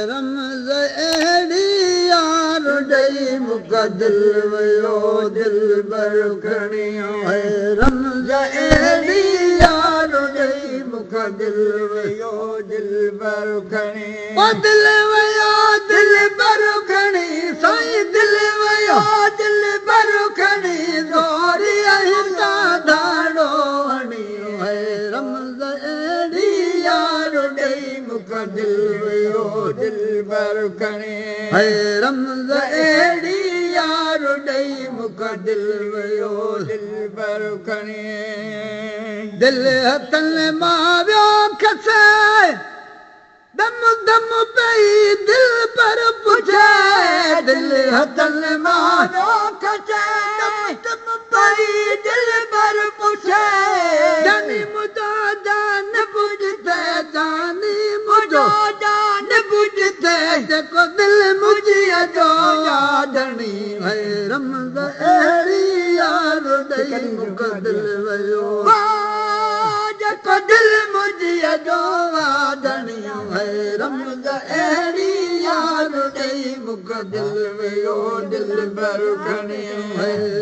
रमज़ अहिड़ी यार ॾेई मूंखे दिलि वियो दिलबर खणी रमज़ अहिड़ी यार ॾेई मूंखे दिलि वियो दिलबर खणी दिलि वियो दिलबर खणी साईं दिलि वियो दिलबर खणी दोरी हिंदा धाड़ो हणी रमज़ अहिड़ी यार ॾेई मूंखे दिलि वियो दिलबर खणी रमज़ अहिड़ी यार ॾेई मूंखे दिलि वियो दिलबर खणी दिलि हथनि मां वियो खसे दम दम पई दिल पर पुछे दिलि हथनि मां वियो खसे दम दम पई दिल पर पुछे जानी मुंहिंजो जान बुझते जानी मुंहिंजो जान बुझते जेको दिलि मुंहिंजी जो यादणी रमज़ अहिड़ी यार ॾेई मूंखे दिलि वियो जेको दिलि मुंहिंजी जो यादणी रमज़ अहिड़ी यार ॾेई मूंखे दिलि वियो दिलबर खणी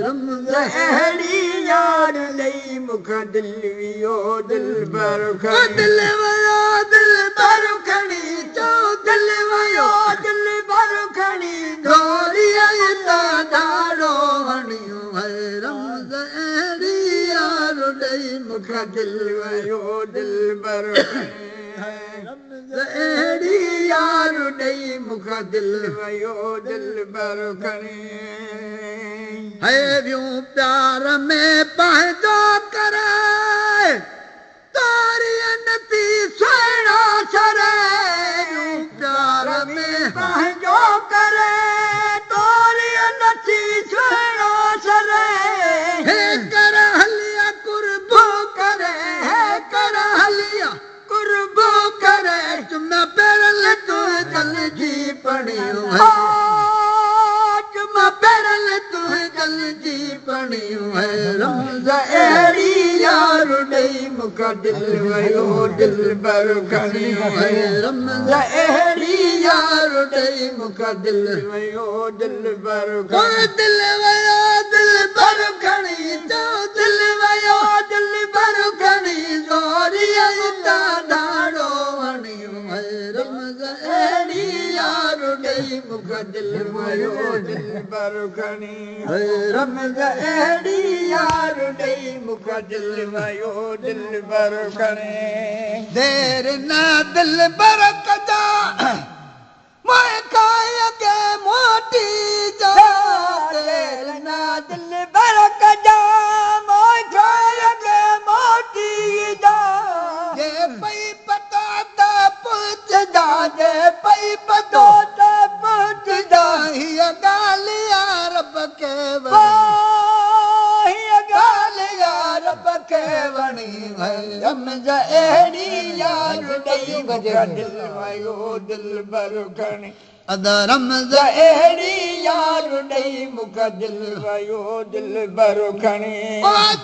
रमज़ अहिड़ी यार ॾेई मूंखे दिलि वियो दिलबर खणी दिलि वियो दिलबर खणी चओ दिलि वियो दिलबर खणी डोरीअ हितां धाड़ो हणियो रमज़ अहिड़ी यार ॾेई मूंखे दिलि वियो दिलबर रमज़ अहिड़ी यार ॾेई मूंखे दिलि वियो दिलबर खणी वियूं प्यार में पंहिंजो करे तारीअ नथी सुहिणो छरे प्यार में पंहिंजो करे तारीअ नथी सुहिणो छरे हे कर हलिया कुर्बो करे हे कर हलिया कुर्बो करे चुमा पेरल तूं दिल जी पढ़ियो चुमा पेरल तूं दिल जी पढ़ियो रमज़ अहिड़ी यार ॾेई मूंखे दिलि वियो दिलबर खणी रमज़ अहिड़ी यार ॾेई मूंखे दिलि वियो दिलबर दिलि वियो दिलबर खणी चओ दिलि वियो दिलबर खणी ज़ोरीअ हितां धाड़ो हणियो रमज़ अहिड़ी यार ॾेई मूंखे दिलि वियो दिलबर खणी रमज़ अहिड़ी यार ॾेई मूंखे दिलि वियो दिलबर खणी देरि न दिलबर कजा मोए खाए के मोटी जा देरि न दिलबर कजा मोए खाए के मोटी जा जे पई पतो त पुछ जा जे पई पतो त पुछ जा हीअ ॻाल्हि यार रब खे रब खे वणी रमज़ अहिड़ी यार ॾेई मूंखे दिलि वियो दिलबर खणी रमज़ अहिड़ी यार ॾेई मूंखे दिलि वियो दिलबर खणी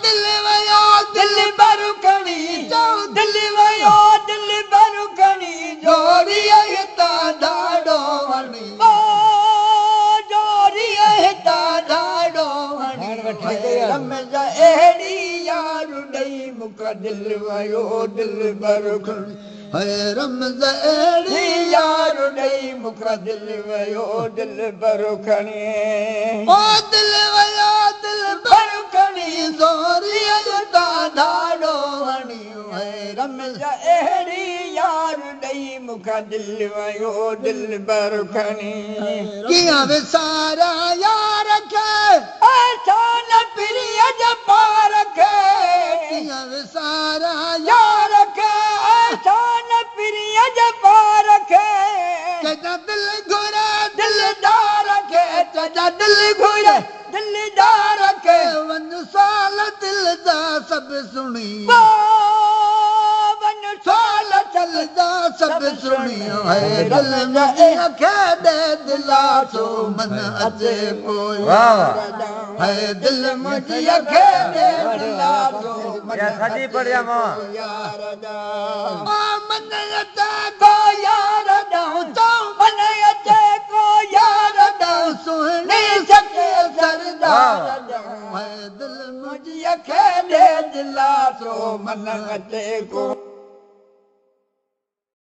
दिलि वियो दिलबर खणी चओ दिलि वियो दिलबर खणी जोड़ीअ हितां धाड़ो हणी जोड़ीअ हितां धाड़ो हणी रमज़ अहिड़ी यार ॾेई मूंखे दिलि वियो दिलबर खणी रमज़ अहिड़ी यार ॾेई मूंखे दिलि वियो दिलबर खणी दिलि वियो दिलबर खणी ज़ोरीअ हितां धाड़ो हणियो रमज़ अहिड़ी यार ॾेई मूंखे दिलि वियो दिलबर खणी कीअं विसारा यार खे न प्रिय जे पार खे कीअं विसारा यार खे न प्रिय जे पार खे दिल घुरे दिलदार खे दिल घुरे दिलदार खे वन साल दिल जा सभु सुणी वन साल दिल जा सभु सुणियो दिल खे दिला सो मन अचे पोइ है दिल मुझे खे दे दिला तो या सजी पढ़िया मां यार दा मन अचे को यार दा तो मन अचे को यार दा सुहने सके सरदार दा है दिल मुझे खे दे दिला तो मन अचे को